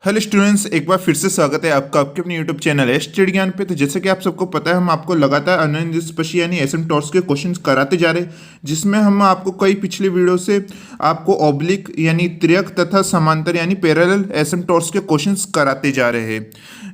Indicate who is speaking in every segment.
Speaker 1: Hello students, एक बार फिर से स्वागत है आपका आपके अपने यूट्यूब चैनल है स्टडी ज्ञान पे। तो जैसे कि आप सबको पता है, हम आपको लगातार अनंत स्पर्शी यानी एसिम्पटोट्स के क्वेश्चंस कराते जा रहे हैं, जिसमें हम आपको कई पिछले वीडियो से आपको ऑब्लिक यानी तिर्यक तथा समांतर यानी पैरेलल एसिम्पटोट्स के क्वेश्चंस कराते जा रहे हैं,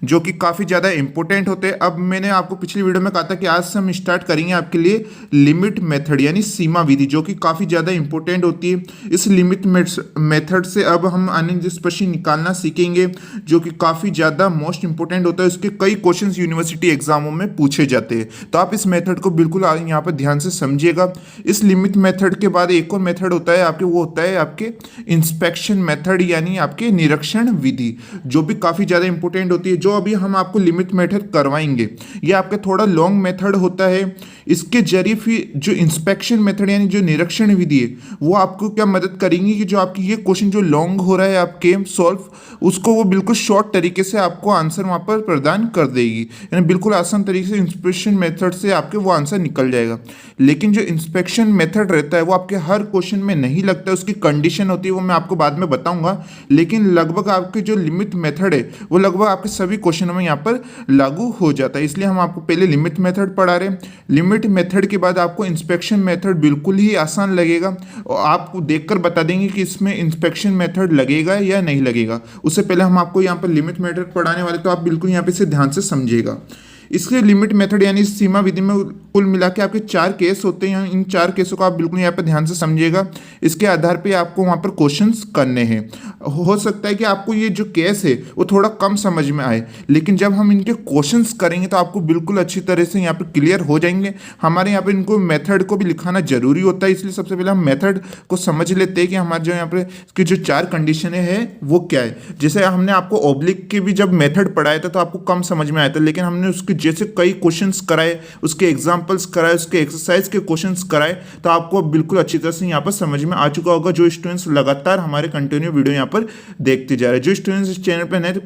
Speaker 1: जो कि काफ़ी ज़्यादा इंपॉर्टेंट होते हैं। अब मैंने आपको पिछली वीडियो में कहा था कि आज से हम स्टार्ट करेंगे आपके लिए लिमिट मेथड यानी सीमा विधि, जो कि काफ़ी ज़्यादा इंपॉर्टेंट होती है। इस लिमिट मेथड से अब हम अनंत स्पर्शी निकालना सीखेंगे, जो कि काफ़ी ज़्यादा मोस्ट इंपॉर्टेंट होता है। उसके कई क्वेश्चंस यूनिवर्सिटी एग्जामों में पूछे जाते हैं, तो आप इस मेथड को बिल्कुल यहाँ पर ध्यान से समझिएगा। इस लिमिट मेथड के बाद एक और मेथड होता है आपके, वो होता है आपके इंस्पेक्शन मेथड यानी आपके निरीक्षण विधि, जो भी काफ़ी ज़्यादा इंपॉर्टेंट होती है। जो अभी हम आपको लिमिट मेथड करवाएंगे, ये आपका थोड़ा लॉन्ग मेथड होता है। इसके जरिए फिर जो इंस्पेक्शन मेथड यानी जो निरीक्षण विधि है, वो आपको क्या मदद करेंगी कि जो आपकी ये क्वेश्चन जो लॉन्ग हो रहा है आपके सॉल्व, उसको वो बिल्कुल शॉर्ट तरीके से आपको आंसर वहाँ पर प्रदान कर देगी। यानी बिल्कुल आसान तरीके से इंस्पेक्शन मेथड से आपके वो आंसर निकल जाएगा। लेकिन जो इंस्पेक्शन मेथड रहता है वो आपके हर क्वेश्चन में नहीं लगता है, उसकी कंडीशन होती है, वो मैं आपको बाद में बताऊंगा। लेकिन लगभग आपके जो लिमिट मेथड है वो लगभग आपके सभी क्वेश्चनों में यहाँ पर लागू हो जाता है। इसलिए हम आपको पहले लिमिट मेथड पढ़ा रहे हैं। लिमिट मेथड के बाद आपको इंस्पेक्शन मेथड बिल्कुल ही आसान लगेगा, और आपको देखकर बता देंगे कि इसमें इंस्पेक्शन मेथड लगेगा या नहीं लगेगा। उससे पहले हम आपको यहाँ पर लिमिट मेथड पढ़ाने वाले, तो आप बिल्कुल यहाँ पे से ध्यान से समझिएगा। इसके लिमिट मेथड यानी सीमा विधि में कुल मिला के आपके 4 केस होते हैं। इन 4 केसों को आप बिल्कुल यहाँ पर ध्यान से समझिएगा। इसके आधार पे आपको वहाँ पर क्वेश्चंस करने हैं। हो सकता है कि आपको ये जो केस है वो थोड़ा कम समझ में आए, लेकिन जब हम इनके क्वेश्चंस करेंगे तो आपको बिल्कुल अच्छी तरह से यहाँ पर क्लियर हो जाएंगे। हमारे यहाँ पर इनको मेथड को भी लिखाना जरूरी होता है, इसलिए सबसे पहले हम मेथड को समझ लेते हैं कि हमारे जो यहाँ पर इसकी जो 4 कंडीशनें हैं वो क्या है। जैसे हमने आपको ऑब्लिक के भी जब मेथड पढ़ाया था तो आपको कम समझ में आया था, लेकिन हमने उसके जैसे कई क्वेश्चंस कराए, उसके एग्जांपल्स कराए, उसके एक्सरसाइज के क्वेश्चंस कराए, तो आपको बिल्कुल अच्छी तरह से यहाँ पर समझ में आ चुका होगा। जो स्टूडेंट्स लगातार हमारे कंटिन्यू वीडियो यहाँ पर देखते जा रहे हैं, जो स्टूडेंट्स इस चैनल पर नए, तो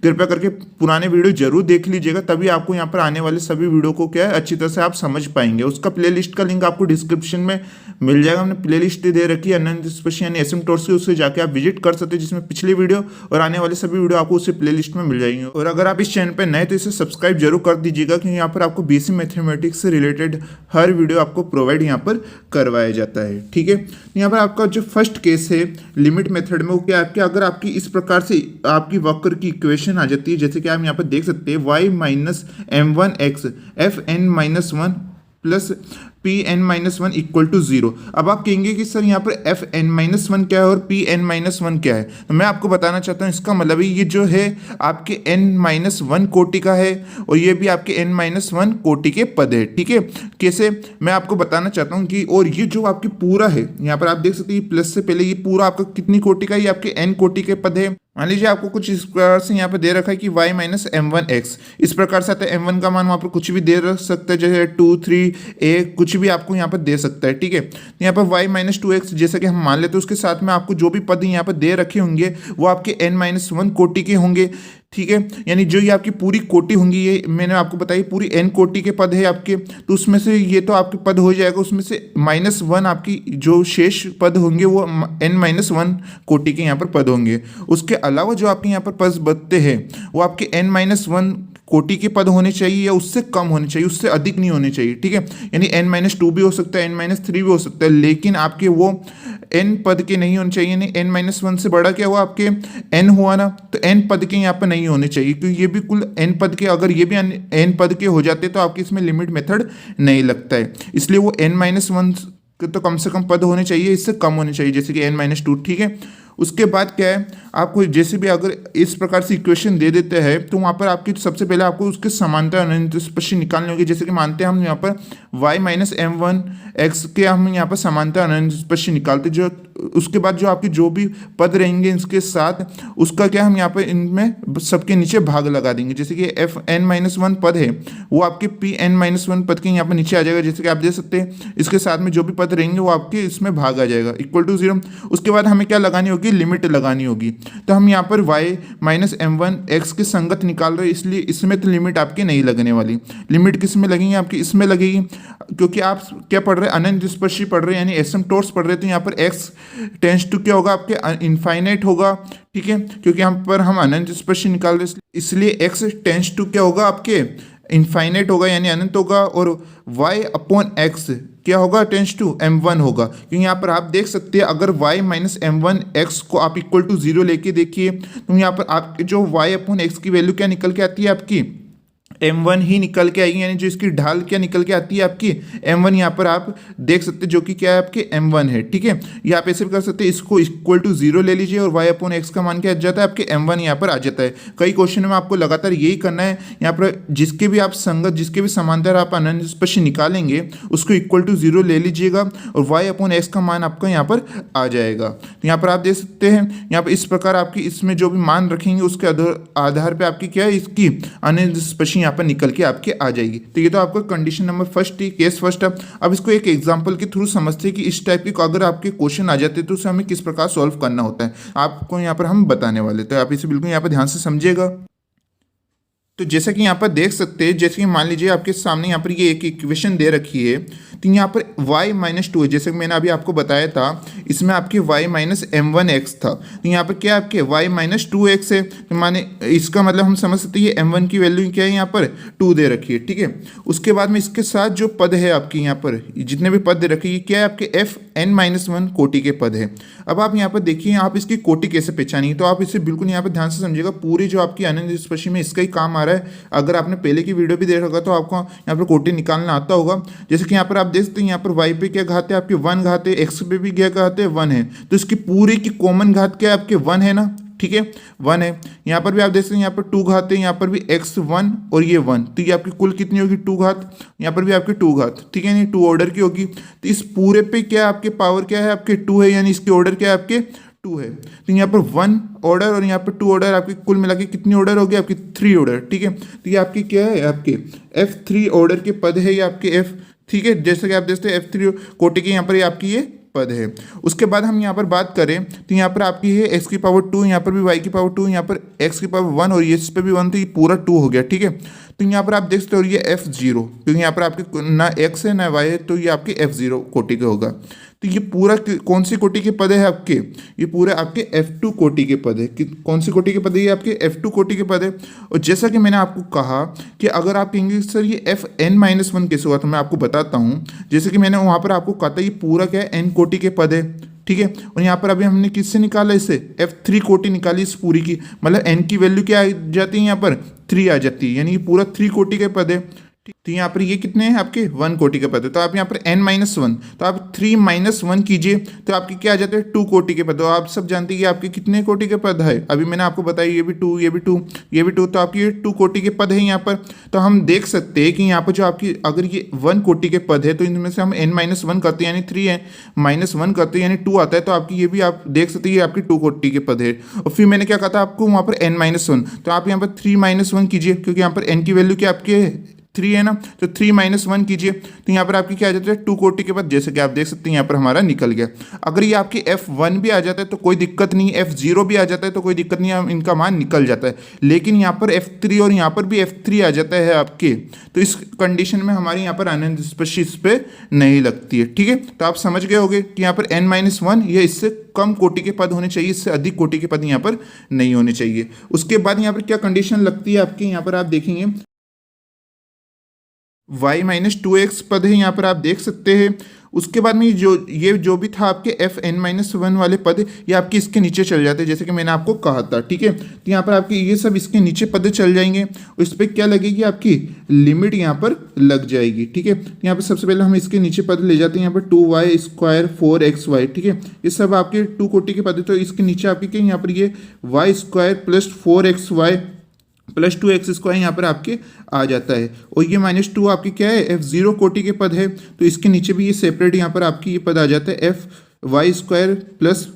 Speaker 1: कृपया करके पुराने वीडियो जरूर देख लीजिएगा, तभी आपको यहाँ पर आने वाले सभी वीडियो को क्या है अच्छी तरह से आप समझ पाएंगे। उसका प्लेलिस्ट का लिंक आपको डिस्क्रिप्शन में मिल जाएगा। हमने प्लेलिस्ट दे रखी है अनंत स्पर्शी यानी एसिम्पटोट्स की, उससे जाके आप विजिट कर सकते हैं, जिसमें पिछली वीडियो और आने वाले सभी वीडियो आपको उसी प्लेलिस्ट में मिल जाएंगे। और अगर आप इस चैनल पर नए तो इसे सब्सक्राइब जरूर कर दीजिएगा, क्योंकि यहाँ पर आपको बीएससी मैथमेटिक्स से रिलेटेड हर वीडियो आपको प्रोवाइड यहाँ पर करवाया जाता है। ठीक है, यहाँ पर आपका जो फर्स्ट केस है लिमिट मेथड में, वो क्या है कि अगर आपकी इस प्रकार से आपकी वक्र की इक्वेशन आ जाती है, जैसे कि आप यहाँ पर देख सकते हैं y minus m1x fn-1 plus Pn-1 equal to 0। अब आप कहेंगे कि सर यहाँ पर Fn-1 क्या है और Pn-1 क्या है, तो मैं आपको बताना चाहता हूँ इसका मतलब ये जो है आपके n-1 कोटि का है, और ये भी आपके n-1 कोटि के पद है। ठीक है, कैसे मैं आपको बताना चाहता हूँ कि, और ये जो आपकी पूरा है यहाँ पर आप देख सकते हैं प्लस से पहले ये पूरा आपका कितनी कोटि का, ये आपके n कोटि के पद है। मान लीजिए आपको कुछ इस प्रकार से यहाँ पे दे रखा है कि y माइनस m1x, इस प्रकार से आता है। m1 का मान वहाँ पर कुछ भी दे रख सकता है, जैसे 2 3 a कुछ भी आपको यहाँ पर दे सकता है। ठीक है, यहाँ पर y माइनस 2x जैसा कि हम मान लेते हैं, उसके साथ में आपको जो भी पद यहाँ पर दे रखे होंगे वो आपके n-1 कोटि के होंगे। ठीक है, यानी जो ये आपकी पूरी कोटि होंगी, ये मैंने आपको बताई पूरी n कोटि के पद है आपके, तो उसमें से ये तो आपके पद हो जाएगा, उसमें से -1 आपकी जो शेष पद होंगे वो n-1 कोटि के यहाँ पर पद होंगे। उसके अलावा जो आपके यहाँ पर पद बचते हैं वो आपके n-1 कोटि के पद होने चाहिए, या उससे कम होने चाहिए, उससे अधिक नहीं होने चाहिए। ठीक है, यानी n-2 भी हो सकता है, n-3 भी हो सकता है, लेकिन आपके वो n पद के नहीं होने चाहिए। यानी n-1 से बड़ा क्या हुआ आपके n हुआ ना, तो n पद के यहाँ पर नहीं होने चाहिए, क्योंकि ये भी कुल n पद के, अगर ये भी n पद के हो जाते तो आपके इसमें लिमिट मेथड नहीं लगता है। इसलिए वो n-1 तो कम से कम पद होने चाहिए, इससे कम होने चाहिए, जैसे कि n-2। ठीक है, उसके बाद क्या है, आपको जैसे भी अगर इस प्रकार से इक्वेशन दे देते हैं तो वहाँ पर आपकी सबसे पहले आपको उसके समांतर अनंत स्पर्शी निकालनी होगी। जैसे कि मानते हैं हम यहाँ पर y माइनस m1x के हम यहाँ पर समांतर अनंत स्पर्शी निकालते, जो उसके बाद जो आपके जो भी पद रहेंगे इसके साथ, उसका क्या हम यहाँ पर इनमें सबके नीचे भाग लगा देंगे। जैसे कि fn-1 पद है वो आपके Pn-1 पद के यहाँ पर नीचे आ जाएगा, जैसे कि आप देख सकते हैं, इसके साथ में जो भी पद रहेंगे वो आपके इसमें भाग आ जाएगा इक्वल टू 0। उसके बाद हमें क्या लगानी होगी, लिमिट लगानी होगी। तो हम यहाँ पर y माइनस m1x की संगत निकाल रहे हैं, इसलिए इसमें तो लिमिट आपकी नहीं लगने वाली। लिमिट किस में लगेंगी, आपकी इसमें लगेगी, क्योंकि आप क्या पढ़ रहे हैं, अनंत स्पर्शी पढ़ रहे हैं यानी एसिम्पटोट्स पढ़ रहे हैं, तो यहाँ पर x टेंस टू क्या होगा आपके इनफाइनाइट होगा, ठीक है, क्योंकि यहाँ पर हम अनंत स्पर्शी निकाल रहे हैं, इसलिए एक्स टेंस टू क्या होगा आपके इनफाइनाइट होगा यानी अनंत होगा, और y अपॉन एक्स क्या होगा टेंस टू m1 होगा, क्योंकि यहाँ पर आप देख सकते हैं अगर y माइनस m1 x को आप इक्वल टू 0 लेके देखिए तो यहाँ पर आपके जो y अपॉन एक्स की वैल्यू क्या निकल के आती है आपकी m1 ही निकल के आएगी, यानी जो इसकी ढाल क्या निकल के आती है आपकी m1, यहाँ पर आप देख सकते हैं जो कि क्या है आपके m1 है, ठीक है। या आप ऐसे भी कर सकते हैं, इसको इक्वल टू 0 ले लीजिए और y अपॉन एक्स का मान क्या आ जाता है आपके m1 यहाँ पर आ जाता है। कई क्वेश्चन में आपको लगातार यही करना है, यहाँ पर जिसके भी आप संगत जिसके भी समांतर आप अनंत स्पर्शी निकालेंगे उसको इक्वल टू 0 ले लीजिएगा और y अपॉन एक्स का मान आपका यहाँ पर आ जाएगा। तो यहाँ पर आप देख सकते हैं यहाँ पर इस प्रकार आपकी इसमें जो भी मान रखेंगे उसके आधार पर आपकी क्या है इसकी अनंत स्पर्शी यहाँ पर निकल के आपके आ जाएगी। तो ये तो आपका कंडीशन नंबर फर्स्ट थी, केस फर्स्ट है। अब इसको एक एग्जांपल के थ्रू समझते हैं कि इस टाइप के अगर आपके क्वेश्चन आ जाते हैं तो उसे हमें किस प्रकार सॉल्व करना होता है, आपको यहाँ पर हम बताने वाले। तो आप इसे बिल्कुल यहाँ पर ध्यान से समझिएगा। तो जैसा कि यहाँ पर देख सकते हैं, जैसे कि मान लीजिए आपके सामने यहाँ पर ये एक इक्वेशन दे रखी है, तो यहाँ पर y माइनस टू है, जैसे कि मैंने अभी आपको बताया था इसमें आपके y माइनस m1x था, तो यहाँ पर क्या आपके y माइनस 2x है, तो माने इसका मतलब हम समझ सकते हैं m1 की वैल्यू क्या है यहाँ पर 2 दे रखी है, ठीक है। उसके बाद में इसके साथ जो पद है आपके यहाँ पर जितने भी पद दे रखे हैं क्या है आपके fn-1 कोटि के पद है। अब आप यहाँ पर देखिए आप इसकी कोटि कैसे पहचानिए, तो आप इसे बिल्कुल यहाँ पर ध्यान से समझिएगा। पूरी जो आपकी अनंत स्पर्शी में इसका ही काम आ रहा है। अगर आपने पहले की वीडियो भी देखा होगा तो आपको यहाँ पर कोटि निकालना आता होगा। जैसे कि यहाँ पर आप देख सकते हैं यहाँ पर y पे क्या घात है आपके 1 घात है, x पे भी क्या घात है 1 है, तो इसकी पूरी की कॉमन घात क्या है आपके 1 है ना, ठीक है 1 है। यहाँ पर भी आप देख सकते हैं यहाँ पर 2 घात है, यहाँ पर भी x1 और ये 1, तो ये आपकी कुल कितनी होगी 2 घात, यहाँ पर भी आपकी 2 घात, ठीक है, नहीं 2 ऑर्डर की होगी। तो इस पूरे पे क्या आपके पावर क्या है आपके 2 है, यानी इसके ऑर्डर क्या है आपके 2 है। तो यहाँ पर 1 ऑर्डर और यहाँ पर 2 ऑर्डर, आपकी कुल मिला के कितनी ऑर्डर होगी आपकी 3 ऑर्डर, ठीक है। तो ये आपकी क्या है आपके f3 ऑर्डर के पद है, ये आपके f, ठीक है, जैसे कि आप देखते हैं f3 कोटि के यहाँ पर ये आपकी ये पद है। उसके बाद हम यहाँ पर बात करें तो यहाँ पर आपकी है x की पावर 2, यहाँ पर भी y की पावर 2, यहाँ पर x की पावर 1 और ये इस पर भी 1, तो ये पूरा 2 हो गया, ठीक है। तो यहाँ पर आप देख सकते हो ये f0, क्योंकि यहाँ पर आपके ना x है ना y है, तो ये आपके f0 कोटि के होगा। तो ये पूरा कौन सी कोटि के पद है आपके, ये पूरे आपके f2 कोटि के पद है। कौन सी कोटि के पद है, ये आपके f2 कोटि के पद है। और जैसा कि मैंने आपको कहा कि अगर आप कहेंगे सर ये fn-1 कैसे हुआ, तो मैं आपको बताता हूँ। जैसे कि मैंने वहाँ पर आपको कहा था ये पूरा क्या है n कोटि के पद है, ठीक है। और यहाँ पर अभी हमने किससे निकाला इसे f3 कोटि निकाली इस पूरी की, मतलब n की वैल्यू क्या आ जाती है यहाँ पर 3 आ जाती है, यानी ये पूरा 3 कोटि के पद है। तो यहाँ पर ये कितने हैं आपके 1 कोटि के पद है। तो आप यहाँ पर n-1, तो आप 3-1 कीजिए तो आपके क्या आ जाते हैं 2 कोटि के पद। तो आप सब जानते हैं कि आपके कितने कोटि के पद है, अभी मैंने आपको बताया ये भी 2 ये भी 2 ये भी 2, तो आपके 2 कोटि के पद है यहाँ पर। तो हम देख सकते हैं कि यहाँ पर जो आपकी अगर ये 1 कोटि के पद है तो इनमें से हम n-1 करते हैं यानी 3-1 करते हैं यानी 2 आता है, तो आपकी ये भी आप देख सकते हैं ये आपकी 2 कोटि के पद है। और फिर मैंने क्या कहा था आपको वहाँ पर n-1, तो आप यहाँ पर 3-1 कीजिए, क्योंकि यहाँ पर n की वैल्यू क्या आपके 3 है ना, तो 3-1 कीजिए तो यहाँ पर आपकी क्या आ जाता है 2 कोटि के बाद, जैसे कि आप देख सकते हैं यहाँ पर हमारा निकल गया। अगर ये आपकी f1 भी आ जाता है तो कोई दिक्कत नहीं, f0 भी आ जाता है तो कोई दिक्कत नहीं, इनका मान निकल जाता है। लेकिन यहाँ पर f3 और यहाँ पर भी f3 आ जाता है आपके, तो इस कंडीशन में हमारे यहाँ पर अनंत स्पर्शी इस पर नहीं लगती है, ठीक है। तो आप समझ गए होंगे कि यहाँ पर n-1 ये इससे कम कोटि के पद होने चाहिए, इससे अधिक कोटि के पद यहाँ पर नहीं होने चाहिए। उसके बाद यहाँ पर क्या कंडीशन लगती है आपकी, यहाँ पर आप देखेंगे y-2x पद है, यहाँ पर आप देख सकते हैं। उसके बाद में ये जो भी था आपके fn-1 वाले पद ये आपके इसके नीचे चल जाते हैं, जैसे कि मैंने आपको कहा था, ठीक है। तो यहाँ पर आपके ये सब इसके नीचे पद चल जाएंगे, उस पर क्या लगेगी आपकी लिमिट यहाँ पर लग जाएगी, ठीक है। यहाँ पर सबसे पहले हम इसके नीचे पद ले जाते हैं, यहाँ पर 2y² 4xy, ठीक है। ये सब आपके 2 कोटि के पद है, तो इसके नीचे आपके क्या यहाँ पर ये y² plus 4xy plus 2x² यहाँ पर आपके आ जाता है। और ये -2 आपकी क्या है f0 कोटि के पद है, तो इसके नीचे भी ये सेपरेट यहाँ पर आपकी ये पद आ जाता है fy² plus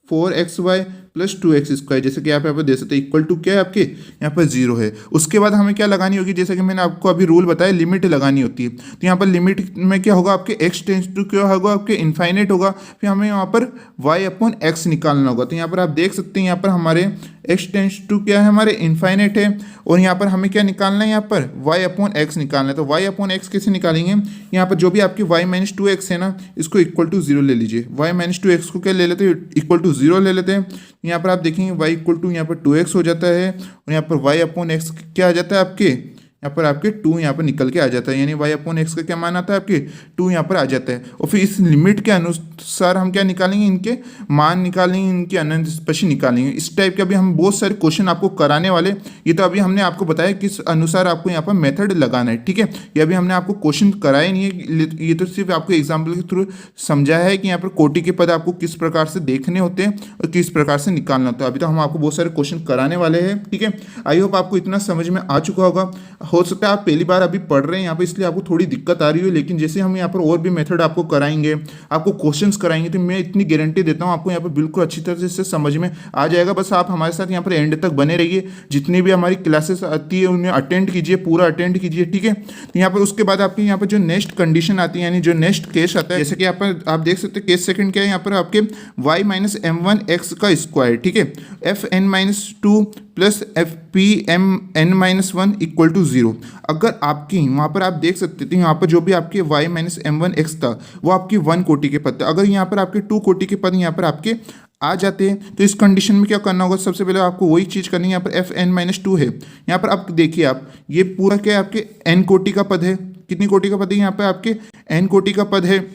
Speaker 1: 4xy plus 2x², जैसे कि आप यहाँ पर दे सकते हैं इक्वल टू क्या है आपके यहाँ पर 0 है। उसके बाद हमें क्या लगानी होगी, जैसे कि मैंने आपको अभी रूल बताया लिमिट लगानी होती है। तो यहाँ पर लिमिट में क्या होगा आपके x टेंस टू क्या होगा आपके इनफाइनाइट होगा, फिर हमें यहाँ पर y/x निकालना होगा। तो यहाँ पर आप देख सकते हैं यहाँ पर हमारे x टेंस टू क्या है हमारे इनफाइनाइट है, और यहाँ पर हमें क्या निकालना है, यहाँ पर y अपॉन एक्स निकालना है। तो y अपॉन एक्स कैसे निकालेंगे, यहाँ पर जो भी आपकी y माइनस टू एक्स है ना, इसको इक्वल टू जीरो ले लीजिए। y माइनस टू एक्स को क्या ले लेते हैं, इक्वल टू जीरो ले लेते हैं। यहाँ पर आप देखेंगे y इक्वल टू यहाँ पर टू एक्स हो जाता है, और यहाँ पर y अपॉन एक्स क्या आ जाता है आपके, यहाँ पर आपके 2 यहाँ पर निकल के आ जाता है, यानी y अपॉन एक्स का क्या मान आता है आपके 2 यहाँ पर आ जाता है। और फिर इस लिमिट के अनुसार हम क्या निकालेंगे, इनके मान निकालेंगे, इनकी अनंत स्पर्शी निकालेंगे। इस टाइप के अभी हम बहुत सारे क्वेश्चन आपको कराने वाले, ये तो अभी हमने आपको बताया किस अनुसार आपको यहाँ पर मेथड लगाना है, ठीक है। ये अभी हमने आपको क्वेश्चन कराए नहीं है, ये तो सिर्फ आपको एग्जाम्पल के थ्रू समझाया है कि यहाँ पर कोटि के पद आपको किस प्रकार से देखने होते हैं और किस प्रकार से निकालना होता है। अभी तो हम आपको बहुत सारे क्वेश्चन कराने वाले हैं, ठीक है। आई होप आपको इतना समझ में आ चुका होगा। हो सकता है आप पहली बार अभी पढ़ रहे हैं यहाँ पे, इसलिए आपको थोड़ी दिक्कत आ रही है, लेकिन जैसे हम यहाँ पर और भी मेथड आपको कराएंगे, आपको क्वेश्चंस कराएंगे, तो मैं इतनी गारंटी देता हूँ आपको यहाँ पर बिल्कुल अच्छी तरह से समझ में आ जाएगा। बस आप हमारे साथ यहाँ पर एंड तक बने रहिए, जितनी भी हमारी क्लासेस आती है उन्हें अटेंड कीजिए, पूरा अटेंड कीजिए, ठीक है। तो यहाँ पर उसके बाद आपके यहाँ पर जो नेक्स्ट कंडीशन आती है, यानी जो नेक्स्ट केस आता है, जैसे कि आप देख सकते हैं केस सेकंड क्या है, यहाँ पर आपके y minus M one X का स्क्वायर, ठीक है, F N minus two plus F P M N minus one equal to zero. अगर आपकी वहाँ पर आप देख सकते थे, यहाँ पर जो भी आपके y minus M one X था वो आपकी 1 कोटि के पद थे। अगर यहाँ पर आपके 2 कोटि के पद यहाँ पर आपके आ जाते हैं, तो इस कंडीशन में क्या करना होगा, सबसे पहले आपको वही चीज़ करनी है। यहाँ पर एफ एन माइनस टू है, यहाँ पर आप देखिए, आप ये पूरा क्या है आपके n कोटि का पद है। कितनी कोटि का पद है, यहाँ पर आपके n कोटि का पद है।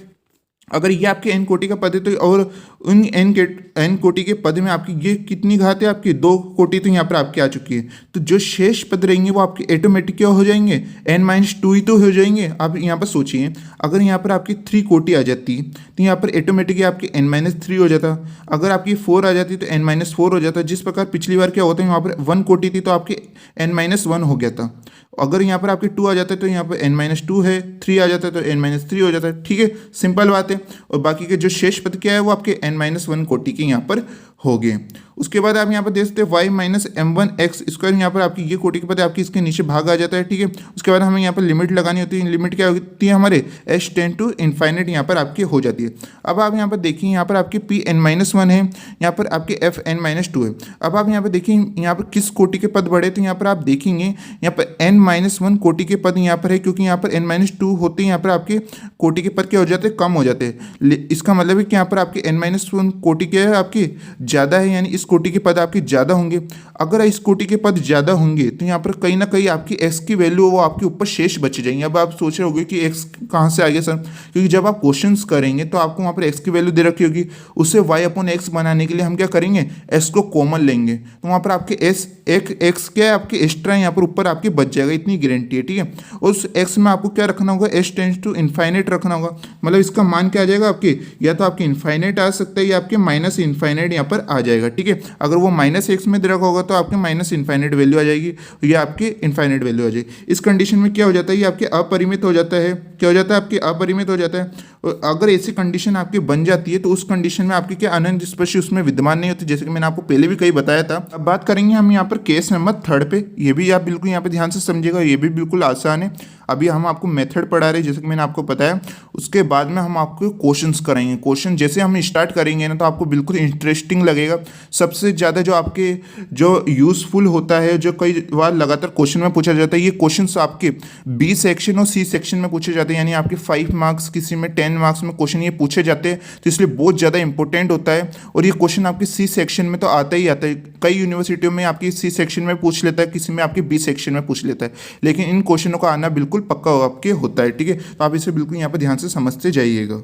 Speaker 1: अगर ये आपके n कोटि का पद है तो, और उन n कोटि के पद में आपकी ये कितनी घात है, आपकी 2 कोटि तो यहाँ पर आपकी आ चुकी है। तो जो शेष पद रहेंगे वो आपके ऑटोमेटिक क्या हो जाएंगे, n माइनस टू ही तो हो जाएंगे। आप यहाँ पर सोचिए, अगर यहाँ पर आपकी 3 कोटि आ जाती तो यहाँ पर ऑटोमेटिक आपकी n माइनस थ्री हो जाता। अगर आपकी 4 आ जाती तो n माइनस फोर हो जाता। जिस प्रकार पिछली बार क्या होता है, यहाँ पर 1 कोटि थी तो आपकी n माइनस वन हो गया था। अगर यहाँ पर आपके 2 आ जाता है तो यहाँ पर n माइनस टू है, 3 आ जाता है तो n माइनस थ्री हो जाता है, ठीक है, सिंपल बात है। और बाकी के जो शेष पद क्या है वो आपके n माइनस वन कोटि के यहाँ पर हो गए। उसके बाद आप यहाँ पर देख सकते हैं y minus M one X square, यहाँ पर आपकी ये कोटि के पद आपकी इसके नीचे भाग आ जाता है, ठीक है। उसके बाद हमें यहाँ पर लिमिट लगानी होती है। लिमिट क्या होती है हमारे h टेन टू इनफाइनाइट यहाँ पर आपकी हो जाती है। अब आप यहाँ पर देखिए, यहाँ पर आपकी पी एन माइनस वन है, यहाँ पर आपके एफ एन माइनस टू है। अब आप यहाँ पर देखिए यहाँ पर किस कोटि के पद बढ़े, तो यहाँ पर आप देखेंगे यहाँ पर n माइनस वन कोटि के पद यहाँ पर है, क्योंकि यहाँ पर n माइनस टू होते हैं, यहाँ पर आपके कोटि के पद क्या हो जाते हैं, कम हो जाते हैं। इसका मतलब है कि यहाँ पर आपके n माइनस वन कोटि क्या है आपकी ज़्यादा है, यानी इस कोटि के पद आपके ज़्यादा होंगे। अगर इस कोटि के पद ज़्यादा होंगे तो यहाँ पर कहीं ना कहीं आपकी x की वैल्यू वो आपके ऊपर शेष बच जाएंगे। अब आप सोच रहे होंगे कि x कहाँ से आ गया सर, क्योंकि जब आप क्वेश्चंस करेंगे तो आपको वहाँ पर x की वैल्यू दे रखी होगी, उससे y अपॉन एक्स बनाने के लिए हम क्या करेंगे, s को कॉमन लेंगे, तो वहाँ पर आपके x क्या है आपके एक्स्ट्रा यहाँ पर ऊपर आपके बच जाएगा, इतनी गारंटी है, ठीक है। उस x में आपको क्या रखना होगा, h टेंस टू इनफाइनाइट रखना होगा। मतलब इसका मान क्या आ जाएगा आपके, या तो आपके इनफाइनाइट आ सकता है या आपके माइनस इनफाइनाइट यहाँ पर आ जाएगा, ठीक है। अगर वो माइनस एक्स में दे रखा होगा तो आपके माइनस इनफाइनाइट वैल्यू आ जाएगी, या आपकी इनफाइनाइट वैल्यू आ जाएगी। इस कंडीशन में क्या हो जाता है, ये आपके अपरिमित हो जाता है। क्या हो जाता है, आपके अपरिमित हो जाता है। और अगर ऐसी कंडीशन आपकी बन जाती है तो उस कंडीशन में आपकी क्या अनंत स्पर्शी उसमें विद्यमान नहीं होती, जैसे कि मैंने आपको पहले भी कहीं बताया था। अब बात करेंगे हम यहाँ पर केस नंबर 3 पे। ये भी आप बिल्कुल यहाँ पे ध्यान से समझिएगा, ये भी बिल्कुल आसान है। अभी हम आपको मेथड पढ़ा रहे हैं, जैसे कि मैंने आपको बताया। उसके बाद में हम आपको क्वेश्चंस कराएंगे। क्वेश्चन जैसे हम स्टार्ट करेंगे ना तो आपको बिल्कुल इंटरेस्टिंग लगेगा। सबसे ज़्यादा जो आपके जो यूज़फुल होता है, जो कई बार लगातार क्वेश्चन में पूछा जाता है, ये क्वेश्चंस आपके बी सेक्शन और सी सेक्शन में पूछे जाते हैं, यानी आपके 5 मार्क्स, किसी में 10 मार्क्स में क्वेश्चन ये पूछे जाते हैं, तो इसलिए बहुत ज़्यादा इंपॉर्टेंट होता है। और ये क्वेश्चन आपके सी सेक्शन में तो आता ही आता है। कई यूनिवर्सिटियों में आपकी सी सेक्शन में पूछ लेता है, किसी में आपके बी सेक्शन में पूछ लेता है, लेकिन इन क्वेश्चनों का आना बिल्कुल पक्का आपके होता है, ठीक है। तो आप इसे बिल्कुल यहाँ पर ध्यान से समझते जाइएगा।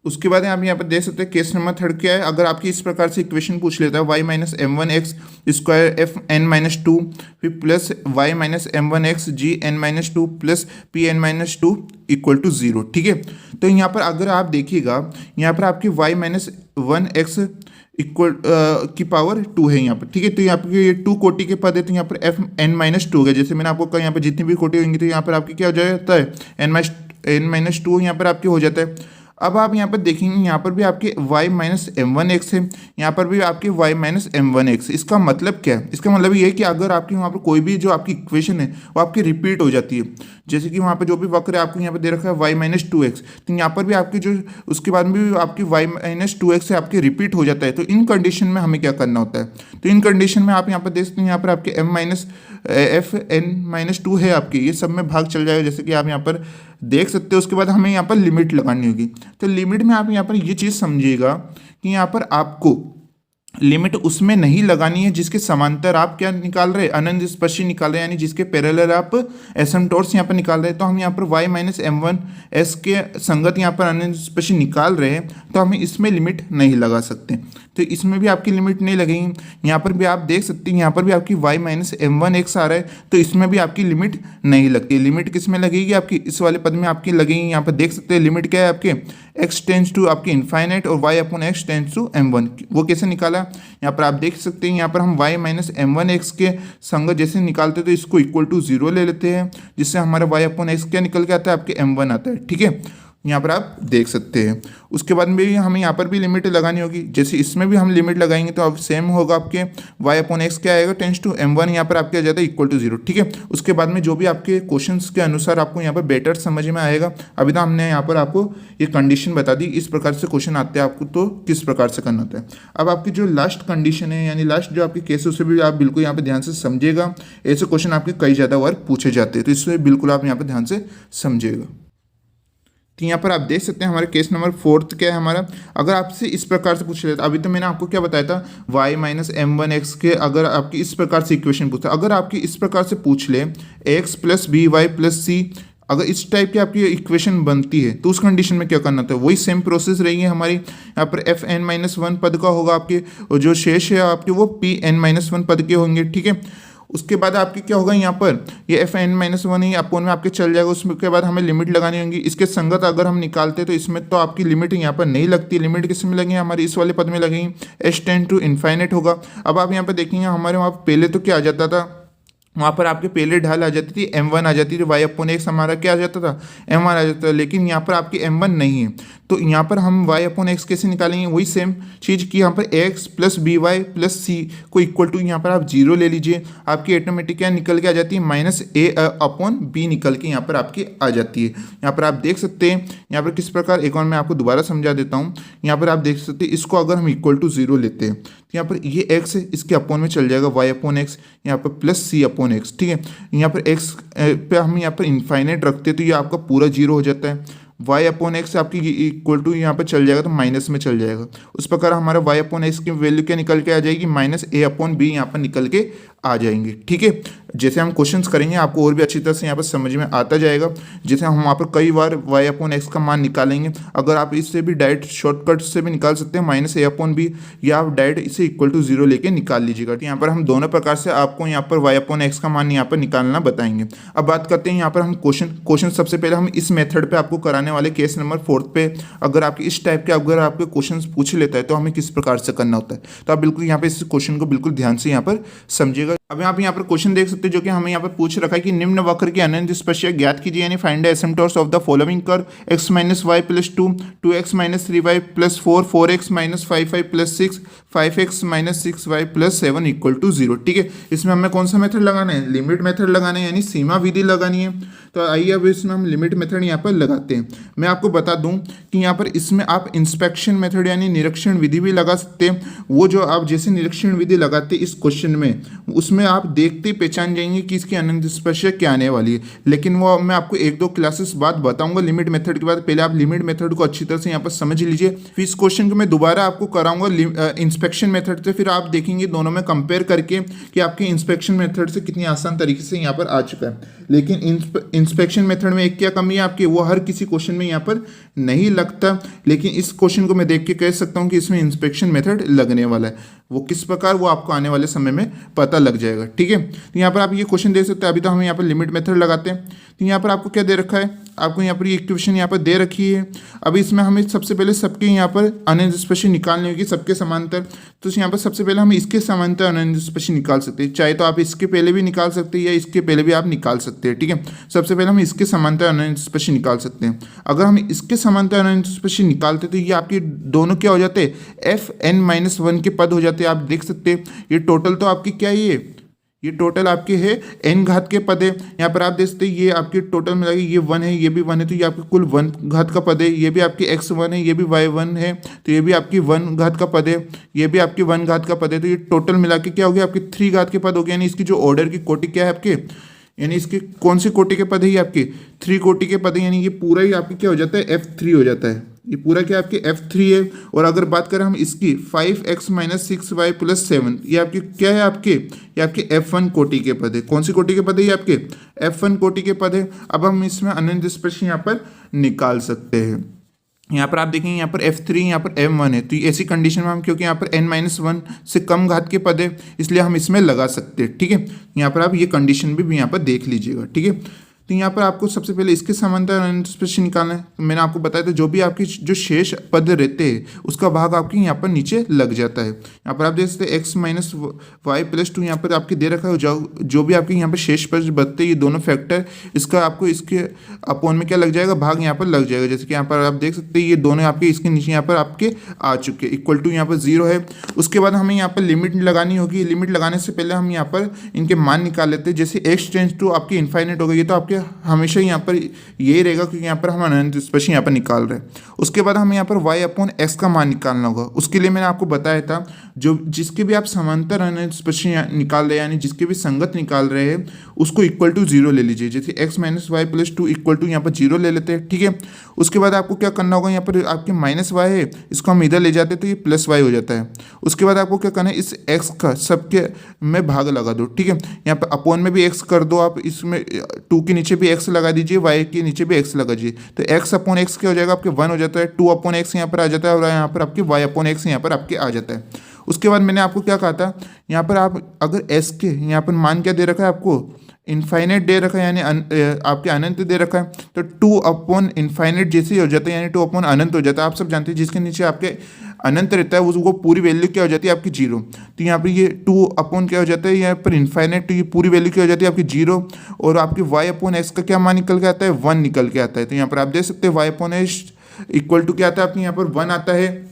Speaker 1: उसके बाद आप यहाँ पर देख सकते हैं केस नंबर 3 क्या है। अगर आपकी इस प्रकार से इक्वेशन पूछ लेता है, y minus M one X square F N minus two, फिर plus Y minus M one X G N minus two plus P N minus two equal to 0, ठीक है। तो यहाँ पर अगर आप देखिएगा, यहाँ पर आपकी y minus one x equal की पावर 2 है यहाँ पर, ठीक है। तो यहाँ पर ये 2 कोटि के पद है, तो यहाँ पर एफ एन माइनस टू हो गया। जैसे मैंने आपको कहा, यहाँ पर जितनी भी कोटि होंगी तो यहाँ पर आपकी क्या हो जाता है, एन माइनस टू यहाँ पर आपके हो जाता है। अब आप यहाँ पर देखेंगे यहाँ पर भी आपके y minus M one X है, यहाँ पर भी आपके y minus M one X. इसका मतलब क्या है? इसका मतलब ये है कि अगर आपकी वहाँ पर कोई भी जो आपकी इक्वेशन है वो आपकी रिपीट हो जाती है, जैसे कि वहाँ पर जो भी वक्र है आपको यहाँ पर दे रखा है y माइनस टू एक्स, तो यहाँ पर भी आपकी जो उसके बाद में भी आपकी y माइनस टू एक्स है आपके रिपीट हो जाता है। तो इन कंडीशन में हमें क्या करना होता है? तो इन कंडीशन में आप यहाँ पर देख सकते हैं यहाँ पर आपके m minus F N minus two है आपके, ये सब में भाग चल जाएगा जैसे कि आप यहाँ पर देख सकते हो। उसके बाद हमें यहाँ पर लिमिट लगानी होगी। तो लिमिट में आप यहाँ पर ये चीज़ समझिएगा कि यहाँ पर आपको लिमिट उसमें नहीं लगानी है जिसके समांतर आप क्या निकाल रहे हैं, अनंत स्पर्शी निकाल रहे हैं, यानी जिसके पैरेलल आप एसिम्पटोट्स यहाँ पर निकाल रहे हैं। तो हम यहाँ पर y minus M one S के संगत यहाँ पर अनंत स्पर्शी निकाल रहे हैं, तो हम इसमें लिमिट नहीं लगा सकते। तो इसमें भी आपकी लिमिट नहीं लगेगी। यहाँ पर भी आप देख सकते हैं यहाँ पर भी आपकी y minus M one X आ रहा है, तो इसमें भी आपकी लिमिट नहीं लगती। लिमिट किस में लगेगी? आपकी इस वाले पद में आपकी लगेगी। यहाँ पर देख सकते हैं लिमिट क्या है आपके, x टेंस टू आपकी इन्फाइनाइट और y upon x tends to M one. वो कैसे निकाला? यहाँ पर आप देख सकते हैं यहाँ पर हम y minus M one X के संगत जैसे निकालते हैं तो इसको इक्वल टू जीरो ले लेते हैं, जिससे हमारा y अपॉन एक्स क्या निकल के आता है? आपके एम वन आता है। ठीक है, यहाँ पर आप देख सकते हैं। उसके बाद में भी हमें यहाँ पर भी लिमिट लगानी होगी, जैसे इसमें भी हम लिमिट लगाएंगे तो अब सेम होगा आपके y अपॉन एक्स क्या आएगा? टेंस टू एम वन, यहाँ पर आपके आ जाता है इक्वल टू जीरो। ठीक है, उसके बाद में जो भी आपके क्वेश्चंस के अनुसार आपको यहाँ पर बेटर समझ में आएगा। अभी तो हमने यहाँ पर आपको ये कंडीशन बता दी, इस प्रकार से क्वेश्चन आते हैं आपको तो किस प्रकार से करना होता है। अब आपकी जो लास्ट कंडीशन है यानी लास्ट जो आपके केस उसे भी आप बिल्कुल यहाँ पर ध्यान से समझिएगा। ऐसे क्वेश्चन आपके कई ज़्यादा बार पूछे जाते हैं, तो इसमें बिल्कुल आप यहाँ पर ध्यान से समझिएगा। तो यहाँ पर आप देख सकते हैं हमारे केस नंबर फोर्थ क्या है हमारा। अगर आपसे इस प्रकार से पूछ लेता, अभी तो मैंने आपको क्या बताया था, y minus M one X के अगर आपकी इस प्रकार से इक्वेशन पूछता, अगर आपकी इस प्रकार से पूछ ले x plus B Y plus C, अगर इस टाइप की आपकी इक्वेशन बनती है तो उस कंडीशन में क्या करना था? वही सेम प्रोसेस रहेगी हमारी। यहाँ पर एफ एन माइनस वन पद का होगा आपके, और जो शेष है आपके वो पी एन माइनस वन पद के होंगे। ठीक है, उसके बाद आपके क्या होगा, यहाँ पर ये एफ एन माइनस वन ही अपोन में आपके चल जाएगा। उसके बाद हमें लिमिट लगानी होगी। इसके संगत अगर हम निकालते तो इसमें तो आपकी लिमिट यहाँ पर नहीं लगती। लिमिट किस में लगेगी? हमारी इस वाले पद में लगेगी, एच टेन टू इन्फाइनाइट होगा। अब आप यहाँ पर देखेंगे हमारे वहाँ पहले तो क्या आ जाता था, वहाँ पर आपके पहले ढाल आ जाती थी एम वन आ जाती थी, वाई अपॉन एक्स हमारा क्या आ जाता था? एम वन आ जाता था। लेकिन यहाँ पर आपकी एम वन नहीं है, तो यहाँ पर हम वाई अपॉन एक्स कैसे निकालेंगे? वही सेम चीज़ की यहाँ पर X plus B Y plus C को इक्वल टू यहाँ पर आप जीरो ले लीजिए, आपकी ऑटोमेटिक क्या निकल के आ जाती है? माइनस ए अपॉन बी निकल के यहाँ पर आपकी आ जाती है। यहाँ पर आप देख सकते हैं यहाँ पर किस प्रकार, एक और मैं आपको दोबारा समझा देता हूँ। यहाँ पर आप देख सकते हैं इसको अगर हम इक्वल टू जीरो लेते हैं तो यहाँ पर ये एक्स है, इसके अपॉन में चल जाएगा वाई अपॉन एक्स, यहाँ पर प्लस सी अपॉन एक्स। ठीक है, यहाँ पर एक्स पे हम यहाँ पर इन्फाइनाइट रखते हैं तो ये आपका पूरा जीरो हो जाता है। y अपॉन एक्स आपकी इक्वल टू यहाँ पर चल जाएगा तो माइनस में चल जाएगा। उस प्रकार हमारा y अपॉन एक्स की वैल्यू क्या निकल के आ जाएगी? माइनस ए अपॉन बी यहाँ पर निकल के आ जाएंगे। ठीक है, जैसे हम क्वेश्चंस करेंगे आपको और भी अच्छी तरह से यहाँ पर समझ में आता जाएगा। जैसे हम वहाँ पर कई बार y अपॉन एक्स का मान निकालेंगे, अगर आप इससे भी डायरेक्ट शॉर्टकट से भी निकाल सकते हैं माइनस ए अपॉन बी, या आप डायरेक्ट इसे इक्वल टू जीरो लेके निकाल लीजिएगा। यहाँ पर हम दोनों प्रकार से आपको यहाँ पर y अपॉन एक्स का मान यहाँ पर निकालना बताएंगे। अब बात करते हैं यहाँ पर हम क्वेश्चन सबसे पहले हम इस मेथड पे आपको कराने वाले केस नंबर फोर्थ पे, अगर आपके इस टाइप के अगर आपके क्वेश्चन पूछ लेता है तो हमें किस प्रकार से करना होता है। तो आप बिल्कुल यहाँ पे इस क्वेश्चन को बिल्कुल ध्यान से यहाँ पर समझिएगा। अब आप यहाँ पर क्वेश्चन देख सकते हैं जो कि हमें यहाँ पर पूछ रखा है कि निम्न वक्र की अनंत स्पर्शिया ज्ञात कीजिए, यानी find the asymptotes of the following curve, x minus Y plus two, 2x minus three Y plus four, 4x minus five Y plus six, 5x minus six Y plus seven equal to zero. ठीक है, इसमें हमें कौन सा method लगाना है? Limit method लगाना है, यानी सीमा विधि लगानी है। तो आइए अब इसमें हम लिमिट मेथड यहाँ पर लगाते हैं। मैं आपको बता दूं कि यहाँ पर इसमें आप इंस्पेक्शन मेथड यानी निरीक्षण विधि भी लगा सकते हैं। वो जो आप जैसे निरीक्षण विधि लगाते इस क्वेश्चन में, उसमें आप देखते ही पहचान जाएंगे कि इसकी अनंत स्पर्शिया क्या आने वाली है। लेकिन वो मैं आपको एक दो क्लासेस बाद बताऊंगा लिमिट मेथड के बाद। पहले आप लिमिट मेथड को अच्छी तरह से यहाँ पर समझ लीजिए, फिर इस क्वेश्चन को मैं दोबारा आपको कराऊंगा इंस्पेक्शन मेथड से, फिर आप देखेंगे दोनों में कंपेयर करके कि आपके इंस्पेक्शन मेथड से कितनी आसान तरीके से यहाँ पर आ चुका है। लेकिन इंस्पेक्शन मेथड में एक क्या कमी है आपकी, वो हर किसी क्वेश्चन में यहाँ पर नहीं लगता, लेकिन इस क्वेश्चन को मैं देख के कह सकता हूँ कि इसमें इंस्पेक्शन मेथड लगने वाला है। वो किस प्रकार, वो आपको आने वाले समय में पता लग जाएगा। ठीक है, तो यहाँ पर आप ये क्वेश्चन देख सकते हैं। अभी तो हम यहाँ पर लिमिट मेथड लगाते हैं। तो यहाँ पर आपको क्या दे रखा है, आपको यहाँ पर ये इक्वेशन यहाँ पर दे रखी है। अब इसमें हमें सबसे पहले सबके यहाँ पर अनंत स्पर्शी निकालनी होगी, सबके समांतर। तो यहाँ पर सबसे पहले हम इसके समांतर अनंत स्पर्शी निकाल सकते हैं, चाहे तो आप इसके पहले भी निकाल सकते हैं या इसके पहले भी आप निकाल सकते हैं, ठीक है। सबसे पहले हम इसके समांतर अनंत स्पर्शी निकाल सकते हैं। अगर हम इसके समांतर अनंत स्पर्शी निकालते तो ये आपके दोनों क्या हो जाते हैं, fn-1 के पद हो जाते हैं। आप देख सकते हैं ये टोटल तो आपकी क्या है, ये टोटल आपके है n घात के पद है। यहाँ पर आप देख सकते हैं ये आपके टोटल मिला के ये 1 है, ये भी 1 है, तो ये आपके कुल 1 घात का पद है। ये भी आपकी x1 है, ये भी y1 है, तो ये भी आपकी 1 घात का पद है, ये भी आपकी 1 घात का पद है। तो ये टोटल मिला के क्या हो गया, आपके 3 घात के पद हो गए। यानी इसकी जो ऑर्डर की कोटि क्या है आपके, यानी इसके कौन सी कोटि के पद है, ये आपके 3 कोटि के पद है। यानी ये पूरा ही आपके क्या हो जाता है, f3 हो जाता है। ये पूरा क्या आपके f3 है। और अगर बात करें हम इसकी 5x - 6y + 7, ये आपके क्या है, ये आपके f1 कोटि के पद है। कौन सी कोटि के पद है, ये आपके f1 कोटि के पद है। अब हम इसमें अनंत स्पर्शी यहाँ पर निकाल सकते हैं। यहाँ पर आप देखेंगे यहाँ पर f3, यहाँ पर m1 है, तो ऐसी कंडीशन में हम, क्योंकि यहाँ पर n-1 से कम घात के पद है, इसलिए हम इसमें लगा सकते हैं, ठीक है। यहाँ पर आप ये कंडीशन भी यहाँ पर देख लीजिएगा, ठीक है। तो यहाँ पर आपको सबसे पहले इसके समांतर अनंत स्पर्शी निकालना है। तो मैंने आपको बताया था जो भी आपकी जो शेष पद रहते हैं उसका भाग आपके यहाँ पर नीचे लग जाता है। यहाँ पर आप देख सकते हैं x - y + 2 यहाँ पर आपके दे रखा है। जो भी आपके यहाँ पर शेष पद बचते हैं, ये दोनों फैक्टर, इसका आपको इसके अपोन में क्या लग जाएगा, भाग यहाँ पर लग जाएगा। जैसे कि यहाँ पर आप देख सकते हैं ये दोनों आपके इसके नीचे यहाँ पर आपके आ चुके, इक्वल टू यहाँ पर 0 है। उसके बाद हमें यहाँ पर लिमिट लगानी होगी। लिमिट लगाने से पहले हम यहाँ पर इनके मान निकाल लेते हैं। जैसे x टेंड्स टू आपकी इनफाइनाइट हो गई, ये तो आपके हमेशा यहाँ पर यही रहेगा, क्योंकि यहाँ पर हम अनंत स्पर्शी यहाँ पर निकाल रहे हैं। उसके बाद हमें यहाँ पर y/x का मान निकालना होगा। उसके लिए मैंने आपको बताया था जो जिसके भी आप समांतर अनंत स्पर्शी निकाल रहे हैं, यानी जिसके भी संगत निकाल रहे हैं, उसको इक्वल टू 0 ले लीजिए। जैसे x - y + 2 इक्वल टू यहाँ पर 0 ले लेते हैं, ठीक है। उसके बाद आपको क्या करना होगा, यहाँ पर आपके -y है, इसको हम इधर ले जाते हैं तो ये +y हो जाता है। उसके बाद आपको क्या करना है, इस x का सबके में भाग लगा दो, ठीक है। यहाँ पर अपोन में भी x कर दो आप, इसमें 2 के नीचे भी x लगा दीजिए, y के नीचे भी x लगा दीजिए, तो x/x क्या हो जाएगा, आपके 1 हो जाता है। 2/x यहाँ पर आ जाता है और यहाँ पर आपके y/x यहाँ पर आपके आ जाता है। उसके बाद मैंने आपको क्या कहा था, यहाँ पर आप अगर s के यहाँ पर मान क्या दे रखा है, आपको इनफाइनाइट दे रखा है, यानी आपके अनंत दे रखा है, तो 2/∞ जैसे ही हो जाता है, यानी 2/ अनंत हो जाता है। आप सब जानते हैं जिसके नीचे आपके अनंत रहता है वो पूरी वैल्यू क्या हो जाती है, आपकी 0। तो यहाँ पर ये 2/ क्या हो जाता है, यहाँ पर इनफाइनाइट, तो ये पूरी वैल्यू क्या हो जाती है, आपकी 0। और आपके y/x का क्या मान निकल के आता है, 1 निकल के आता है। तो यहाँ पर आप देख सकते हैं y/x इक्वल टू क्या आता है, आपके यहाँ पर 1 आता है।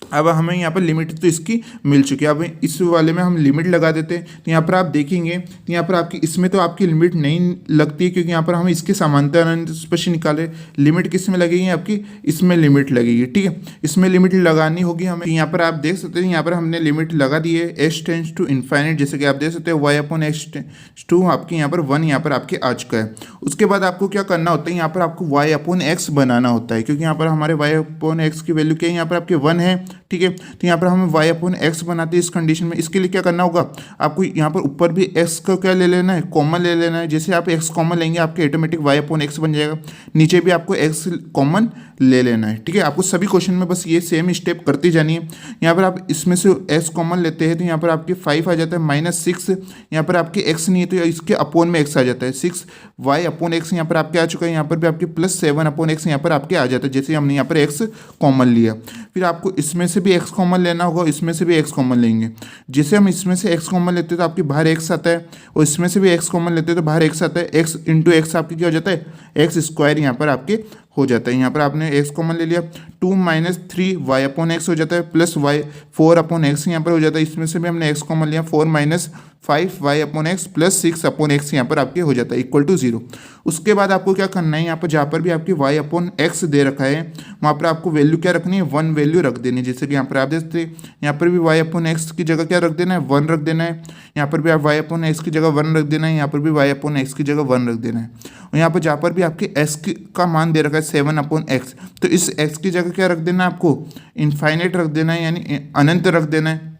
Speaker 1: अब हमें यहाँ पर लिमिट तो इसकी मिल चुकी है। अब इस वाले में हम लिमिट लगा देते हैं। तो यहाँ पर आप देखेंगे तो यहाँ पर आपकी इसमें तो आपकी लिमिट नहीं लगती है, क्योंकि यहाँ पर हम इसके समांतर अनंत स्पर्शी निकाले। लिमिट किस में लगेगी, आपकी इसमें लिमिट लगेगी, ठीक है। इसमें लिमिट लगानी होगी हमें। यहाँ पर आप देख सकते हैं यहाँ पर हमने लिमिट लगा दी है, x टेंड्स टू इनफाइनाइट, जैसे कि आप देख सकते हैं y/x टेंड्स टू आपके यहाँ पर 1 यहाँ पर आपके आ चुका है। उसके बाद आपको क्या करना होता है, यहाँ पर आपको y/x बनाना होता है, क्योंकि यहाँ पर हमारे y/x की वैल्यू क्या है, यहाँ पर आपके 1 है, ठीक है। तो यहाँ पर हम y/x बनाते हैं इस कंडीशन में। इसके लिए क्या करना होगा, आपको यहाँ पर ऊपर भी x का क्या ले लेना है, कॉमन ले लेना है। जैसे आप x कॉमन लेंगे आपके ऑटोमेटिक y/x बन जाएगा। नीचे भी आपको x कॉमन ले लेना है, ठीक है। आपको सभी क्वेश्चन में बस ये सेम स्टेप करती जानी है। यहाँ पर आप इसमें से x कॉमन लेते हैं तो यहाँ पर आपके 5 आ जाता है, -6 यहाँ पर आपके x नहीं है तो इसके अपोन में x आ जाता है, 6y/x यहाँ पर आपके आ चुका है। यहाँ पर भी आपके +7/x यहाँ पर आपके आ जाता है, जैसे हमने यहाँ पर x कॉमन लिया। फिर आपको इसमें से भी x कॉमन लेना होगा, इसमें से भी x कॉमन लेंगे। जैसे हम इसमें से x कॉमन लेते हैं तो आपके बाहर x आता है, और इसमें से भी x कॉमन लेते हैं तो बाहर x आता है। x × x आपके क्या हो जाता है, x² यहाँ पर आपके हो जाता है। यहाँ पर आपने x कॉमन ले लिया, 2 - 3y/x हो जाता है, +y 4/x यहाँ पर हो जाता है। इसमें से भी हमने x कॉमन लिया, 4 - 5y/x +6/x यहाँ पर आपके हो जाता है, इक्वल टू 0। उसके बाद आपको क्या करना है, यहाँ पर जहाँ पर भी आपकी y/x दे रखा है वहाँ पर आपको वैल्यू क्या रखनी है, 1 वैल्यू रख देनी है। जैसे कि यहाँ पर आप देखते हैं यहाँ पर भी y/x की जगह क्या रख देना है, 1 रख देना है। यहाँ पर भी आप y/x की जगह 1 रख देना है, यहाँ पर भी y/x की जगह 1 रख देना है। और यहाँ पर जहाँ पर भी आपके s का मान दे रखा है 7/x, तो इस x की जगह क्या रख देना है, आपको इनफाइनाइट रख देना है, यानी अनंत रख देना है।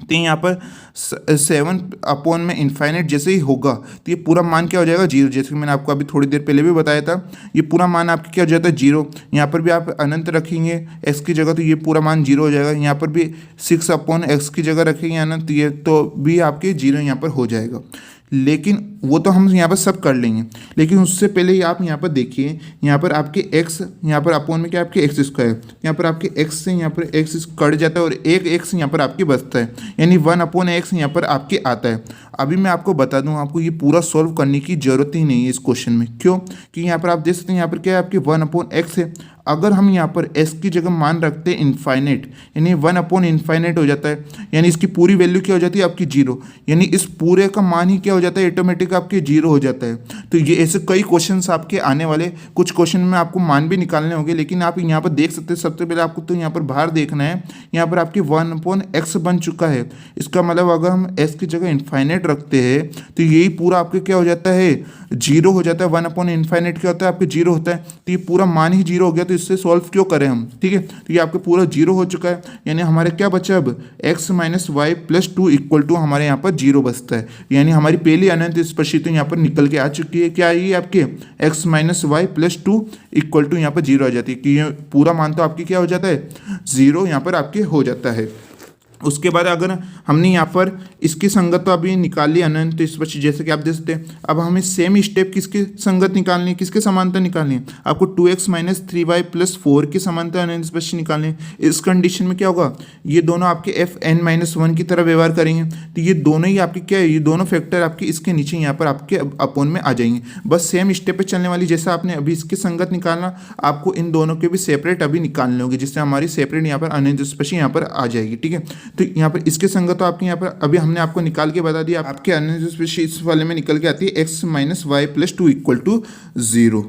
Speaker 1: तो यहाँ पर 7 में इन्फाइनाइट जैसे ही होगा तो ये पूरा मान क्या हो जाएगा 0। जैसे कि मैंने आपको अभी थोड़ी देर पहले भी बताया था, ये पूरा मान आपका क्या हो जाता है 0। यहाँ पर भी आप अनंत रखेंगे x की जगह तो ये पूरा मान 0 हो जाएगा। यहाँ पर भी 6/x की जगह रखेंगे अनंत, ये तो भी आपके 0 यहाँ पर हो जाएगा। लेकिन वो तो हम यहाँ पर सब कर लेंगे, लेकिन उससे पहले ही आप यहाँ पर देखिए, यहाँ पर आपके x यहाँ पर अपॉन में क्या आपके x स्क्वायर, यहाँ पर आपके x से यहाँ पर x कट जाता है और एक x यहाँ पर आपके बचता है, यानी 1/x यहाँ पर आपके आता है। अभी मैं आपको बता दूं, आपको ये पूरा सॉल्व करने की ज़रूरत ही नहीं है इस क्वेश्चन में। क्यों? कि यहाँ पर आप देख सकते हैं, यहाँ पर क्या है आपके 1/x है। अगर हम यहाँ पर s की जगह मान रखते हैं इन्फाइनाइट, यानी 1/इन्फाइनाइट हो जाता है, यानी इसकी पूरी वैल्यू क्या हो जाती है आपकी 0, यानी इस पूरे का मान ही क्या हो जाता है ऑटोमेटिक आपके 0 हो जाता है। तो ये ऐसे कई क्वेश्चंस आपके आने वाले, कुछ क्वेश्चन में आपको मान भी निकालने होंगे, लेकिन आप यहाँ पर देख सकते हैं सबसे पहले आपको तो यहाँ पर बाहर देखना है, यहाँ पर आपकी 1/x बन चुका है। इसका मतलब अगर हम s की जगह इन्फाइनाइट रखते हैं तो यही पूरा आपके क्या हो जाता है 0 हो जाता है। 1/इन्फाइनाइट क्या होता है आपके 0 होता है, तो ये पूरा मान ही 0 हो गया, तो इससे सॉल्व क्यों करें हम, ठीक है। तो ये आपके पूरा 0 हो चुका है, यानी हमारे क्या बचा अब x - y + 2 = हमारे यहाँ पर 0 बचता है। यानी हमारी पहली अनंत स्पर्शी तो यहाँ पर निकल के आ चुकी है। क्या है ये आपके x - y + 2 = यहाँ पर 0 आ जाती है, कि ये पूरा मान तो आपकी क्या हो जाता है 0 यहाँ पर आपके हो जाता है। उसके बाद अगर हमने यहाँ पर इसकी संगत तो अभी निकाल ली अनंत स्पर्शी, जैसे कि आप देख सकते हैं। अब हमें सेम स्टेप किसकी संगत निकालनी है, किसके समांतर निकालनी है, आपको 2x - 3y + 4 की समांतर अनंत स्पर्शी निकालनी है। इस कंडीशन में क्या होगा, ये दोनों आपके fn-1 की तरह व्यवहार करेंगे, तो ये दोनों ही आपके क्या है, ये दोनों फैक्टर आपके इसके नीचे यहाँ पर आपके अपोन में आ जाएंगे। बस सेम स्टेप पे चलने वाली, जैसा आपने अभी इसकी संगत निकालना, आपको इन दोनों के भी सेपरेट अभी निकालने होंगे, जिससे हमारी सेपरेट यहाँ पर अनंत स्पर्शी यहाँ पर आ जाएगी, ठीक है। तो यहाँ पर इसके संगत तो आपके यहाँ पर अभी हमने आपको निकाल के बता दिया, आपके अनंत स्पर्शी इस वाले में निकल के आती है x - y + 2 = 0,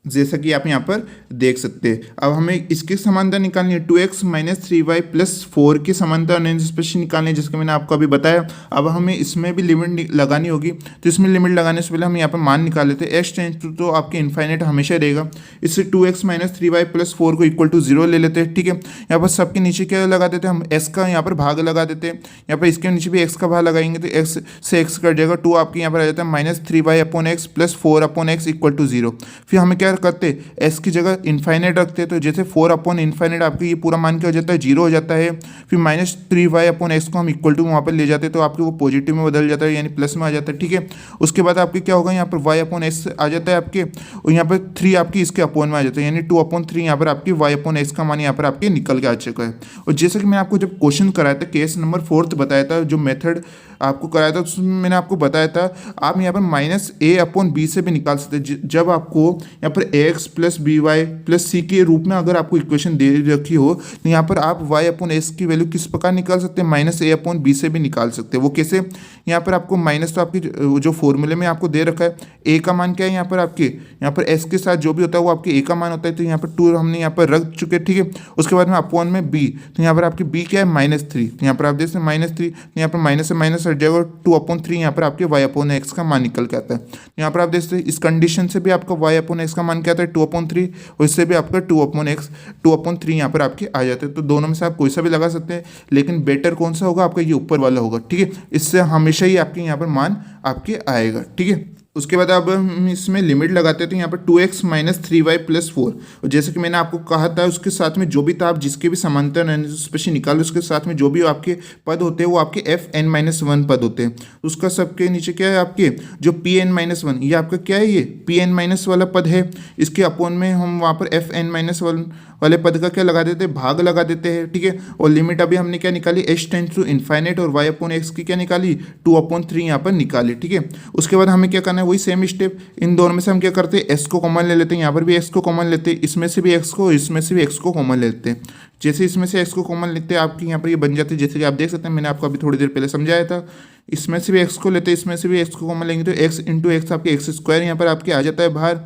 Speaker 1: जैसा कि आप यहाँ पर देख सकते हैं। अब हमें इसकी समांतर निकालनी है, 2x - 3y + 4 की समांतर अनंत स्पर्शी निकालनी है, जिसका मैंने आपको अभी बताया। अब हमें इसमें भी लिमिट लगानी होगी, तो इसमें लिमिट लगाने से पहले हम यहाँ पर मान निकाल लेते हैं। x टेंड्स तो आपके इन्फाइनाइट हमेशा रहेगा, इससे 2x - 3y + 4 = 0 ले लेते हैं, ठीक है। यहाँ पर सबके नीचे क्या लगा देते हैं हम, x का यहाँ पर भाग लगा देते हैं। यहाँ पर इसके नीचे भी x का भाग लगाएंगे तो x से x कट जाएगा, 2 आपके यहाँ पर आ जाता है -3y/x + 4/x = 0। फिर हमें क्या करते हैं, s की जगह इन्फाइनाइट रखते हैं, तो जैसे 4/इन्फाइनाइट आपके ये पूरा मान क्या हो जाता है 0 हो जाता है। फिर -3y/x को हम इक्वल टू वहाँ पर ले जाते हैं, तो आपके वो पॉजिटिव में बदल जाता है, यानी प्लस में आ जाता है, ठीक है। उसके बाद आपके क्या होगा, यहाँ पर y/x आ जाता है आपके, और यहाँ पर 3 आपकी इसके अपोन में आ जाता है, यानी 2/3 यहाँ पर आपकी y/x का मान यहाँ पर आपके निकल के आ चुका है। और जैसे कि मैं आपको जब क्वेश्चन कराया था, केस नंबर 4 बताया था, जो मेथड आपको कराया था, उसमें मैंने आपको बताया था आप यहाँ पर -a/b से भी निकाल सकते हैं। जब आपको यहाँ पर ax + by + c के रूप में अगर आपको इक्वेशन दे रखी हो, तो यहाँ पर आप y/s की वैल्यू किस प्रकार निकाल सकते हैं, -a/b से भी निकाल सकते हैं। वो कैसे, यहाँ पर आपको माइनस तो आपकी जो फॉर्मूले में आपको दे रखा है, a का मान क्या है यहाँ पर आपके, यहाँ पर s के साथ जो भी होता है वो आपके a का मान होता है, तो यहाँ पर 2 हमने यहाँ पर रख चुके हैं, ठीक है। उसके बाद में अपॉन में b, तो यहाँ पर आपकी b क्या है -3, तो यहाँ पर आप देख सकते हैं -3, तो यहाँ पर माइनस से माइनस हट जाएगा, 2/3 यहाँ पर आपके y/x का मान निकल के आता है। यहाँ पर आप देख सकते हैं इस कंडीशन से भी आपका y/x का मान क्या आता है 2/3, और इससे भी आपका 2/3 यहाँ पर आपके आ जाते हैं। तो दोनों में से आप कोई सा भी लगा सकते हैं, लेकिन बेटर कौन सा होगा, आपका ये ऊपर वाला होगा, ठीक है। इससे हमेशा ही आपके यहाँ पर मान आपके आएगा, ठीक है। उसके बाद अब हम इसमें लिमिट लगाते हैं, तो यहाँ पर 2x - 3y + 4, और जैसे कि मैंने आपको कहा था उसके साथ में जो भी था, आप जिसके भी समांतर अनंत स्पर्शी निकालो, उसके साथ में जो भी आपके पद होते हैं वो आपके fn-1 पद होते हैं। उसका सबके नीचे क्या है आपके जो pn-1, ये आपका क्या है, ये pn- वाला पद है, इसके अपोन में हम वहाँ पर fn-1 वाले पद का क्या लगा देते हैं, भाग लगा देते हैं, ठीक है। और लिमिट अभी हमने क्या निकाली, h टेंड्स टू इन्फाइनाइट, और y/x की क्या निकाली 2/3 यहाँ पर निकाली, ठीक है। उसके बाद हमें क्या करना है, वही सेम स्टेप, इन दोनों में से हम क्या करते हैं, s को कॉमन ले लेते हैं, यहाँ पर भी x को कॉमन लेते हैं, इसमें से भी x को, इसमें से भी x को कॉमन लेते हैं। जैसे इसमें से x को कॉमन लेते हैं, आपकी यहाँ पर ये बन जाती है, जैसे कि आप देख सकते हैं, मैंने आपको अभी थोड़ी देर पहले समझाया था। इसमें से भी x को लेते हैं, इसमें से भी x को कॉमन लेंगे, तो x × x आपके x² यहाँ पर आपके आ जाता है बाहर,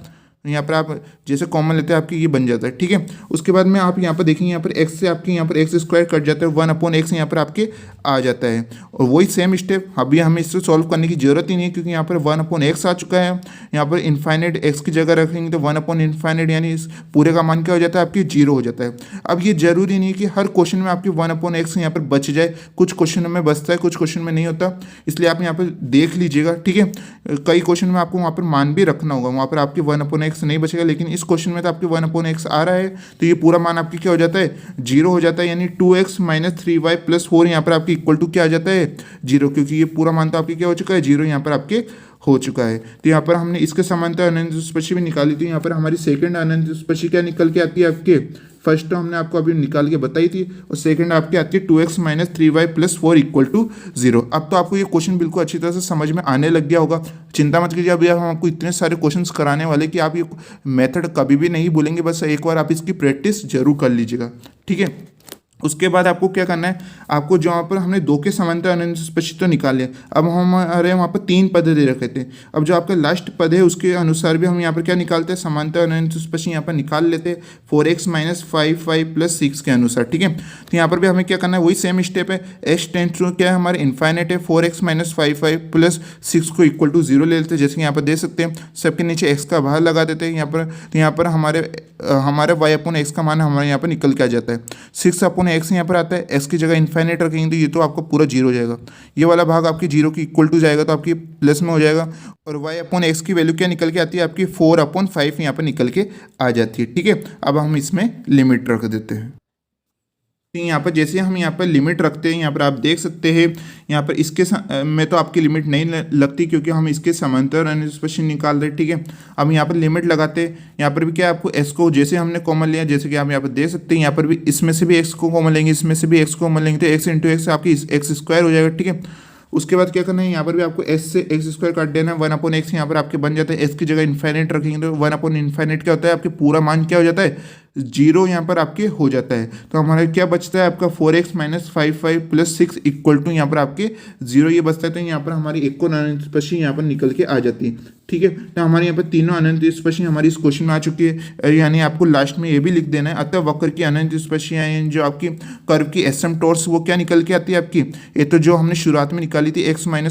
Speaker 1: तो यहाँ पर आप जैसे कॉमन लेते हैं आपकी ये बन जाता है, ठीक है। उसके बाद में आप यहाँ पर देखेंगे यहाँ पर एक्स से आपके यहाँ पर एक्स स्क्वायर कट जाता है, 1/x यहाँ पर आपके आ जाता है। और वही सेम स्टेप अभी हमें इससे सॉल्व करने की जरूरत ही नहीं है, क्योंकि यहाँ पर 1/x आ चुका है। यहाँ पर इन्फाइनाइट एक्स की जगह रखेंगे तो 1/∞ यानी इस पूरे का मान क्या हो जाता है आपकी 0 हो जाता है। अब ये जरूरी नहीं है कि हर क्वेश्चन में आपकी 1/x यहाँ पर बच जाए, कुछ क्वेश्चन में बचता है, कुछ क्वेश्चन में नहीं होता, इसलिए आप यहाँ पर देख लीजिएगा, ठीक है। कई क्वेश्चन में आपको वहाँ पर मान भी रखना होगा, वहाँ पर आपके 1/x नहीं बचेगा, लेकिन इस क्वेश्चन में तो आपके 1/x आ रहा है, तो ये पूरा मान आपकी क्या हो जाता है 0 हो जाता है, यानी 2x - 3y + 4 यहाँ पर आपकी इक्वल टू क्या आ जाता है 0, क्योंकि ये पूरा मान तो आपकी क्या हो चुका है 0 यहाँ पर आपके हो चुका है। तो यहाँ पर हमने इसके समांतर अनंत स्पर्शी भी निकाली थी। यहाँ पर हमारी सेकंड अनंत स्पर्शी क्या निकल के आती है आपके, फर्स्ट तो हमने आपको अभी निकाल के बताई थी, और सेकंड आपकी आती है 2x - 3y + 4 = 0। अब तो आपको ये क्वेश्चन बिल्कुल अच्छी तरह से समझ में आने लग गया होगा। चिंता मत कीजिए, अभी हम आपको इतने सारे क्वेश्चंस कराने वाले कि आप ये मेथड कभी भी नहीं भूलेंगे, बस एक बार आप इसकी प्रैक्टिस जरूर कर लीजिएगा, ठीक है। उसके बाद आपको क्या करना है, आपको जहाँ पर हमने 2 के समांतर अनंत स्पर्शी तो निकाल लिया, अब हमारे वहाँ पर 3 पद दे रखे थे। अब जो आपका लास्ट पद है उसके अनुसार भी हम यहाँ पर क्या निकालते हैं, समांतर अनंत स्पर्शी यहाँ पर निकाल लेते हैं 4x - 5y + 6 के अनुसार, ठीक है। तो यहाँ पर भी हमें क्या करना है, वही सेम स्टेप है, x टेंड्स टू क्या है हमारे इन्फाइनाइट है, 4x - 5y + 6 को इक्वल टू 0 ले लेते हैं, जैसे यहाँ पर दे सकते हैं। सबके नीचे x का बाहर लगा देते हैं यहाँ पर, तो यहाँ पर हमारे y/x का मान हमारे यहाँ पर निकल के आ जाता है। 6/x यहाँ पर आता है, x की जगह इन्फाइनाइट रखेंगे तो ये तो आपको पूरा 0 हो जाएगा, ये वाला भाग आपकी 0 की इक्वल टू जाएगा तो आपकी प्लस में हो जाएगा, और y/x की वैल्यू क्या निकल के आती है आपकी 4/5 यहाँ पर निकल के आ जाती है, ठीक है। अब हम इसमें लिमिट रख देते हैं। यहाँ पर जैसे हम यहाँ पर लिमिट रखते हैं, यहाँ पर आप देख सकते हैं यहाँ पर इसके में तो आपकी लिमिट नहीं लगती, क्योंकि हम इसके समांतर अनंत स्पर्शी निकाल रहे हैं, ठीक है। अब यहाँ पर लिमिट लगाते हैं, यहाँ पर भी क्या आपको x को जैसे हमने कॉमन लिया, जैसे कि आप यहाँ पर देख सकते हैं, यहाँ पर भी इसमें से भी x को कॉमन लेंगे, इसमें से भी x को कॉमन लेंगे, तो x × x आपकी x² हो जाएगा, ठीक है। उसके बाद क्या करना है, यहाँ पर भी आपको s से x² काट देना है, 1/x यहाँ पर आपके बन जाता है, s की जगह इन्फाइनाइट रखेंगे तो 1/∞ क्या होता है आपके पूरा मान क्या हो जाता है 0 यहाँ पर आपके हो जाता है। तो हमारा क्या बचता है आपका 4x - 5y + 6 = यहाँ पर आपके 0 ये बचता है। तो यहाँ पर हमारी एक और अनंत स्पर्शी यहाँ पर निकल के आ जाती है, ठीक है। तो हमारे यहाँ पर तीनों अनंत स्पर्शी हमारी इस क्वेश्चन में आ चुकी है, यानी आपको लास्ट में ये भी लिख देना है, अतः वक्र की अनंत स्पर्शियाँ जो आपकी कर्व की एसिम्पटोट्स वो क्या निकल के आती है आपकी, ये तो जो हमने शुरुआत में निकाली थी x - y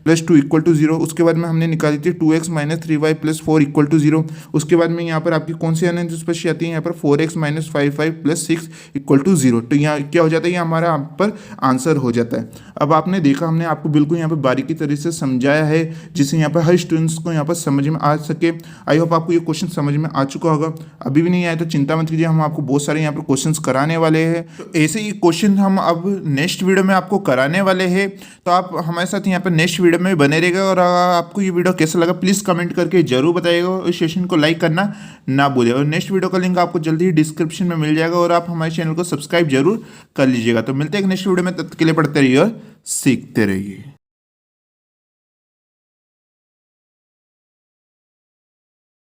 Speaker 1: + 2 = 0, उसके बाद में हमने निकाली थी 2x - 3y + 4 = 0, उसके बाद में यहाँ पर आपकी कौन सी अनंत स्पर्शी आती है यहाँ पर 4x - 5y + 6 = 0। तो यहाँ क्या हो जाता है, ये हमारा यहाँ पर आंसर हो जाता है। अब आपने देखा हमने आपको बिल्कुल यहाँ पर बारीकी तरीके से समझाया है, जिससे यहाँ पर हर स्टूडेंट्स को यहाँ पर समझ में आ सके। आई होप आपको ये क्वेश्चन समझ में आ चुका होगा। अभी भी नहीं आया तो चिंता मत कीजिए, हम आपको बहुत सारे यहाँ पर क्वेश्चंस कराने वाले हैं। तो ऐसे ही क्वेश्चन हम अब नेक्स्ट वीडियो में आपको कराने वाले हैं, तो आप हमारे साथ यहाँ पर नेक्स्ट वीडियो में बने रहेगा। और आपको ये वीडियो कैसा लगा प्लीज़ कमेंट करके जरूर बताइएगा, और इस सेशन को लाइक करना ना भूलिए। और नेक्स्ट वीडियो का लिंक आपको जल्दी ही डिस्क्रिप्शन में मिल जाएगा, और आप हमारे चैनल को सब्सक्राइब जरूर कर लीजिएगा। तो मिलते हैं नेक्स्ट वीडियो में, तब तक के लिए पढ़ते रहिए और सीखते रहिए।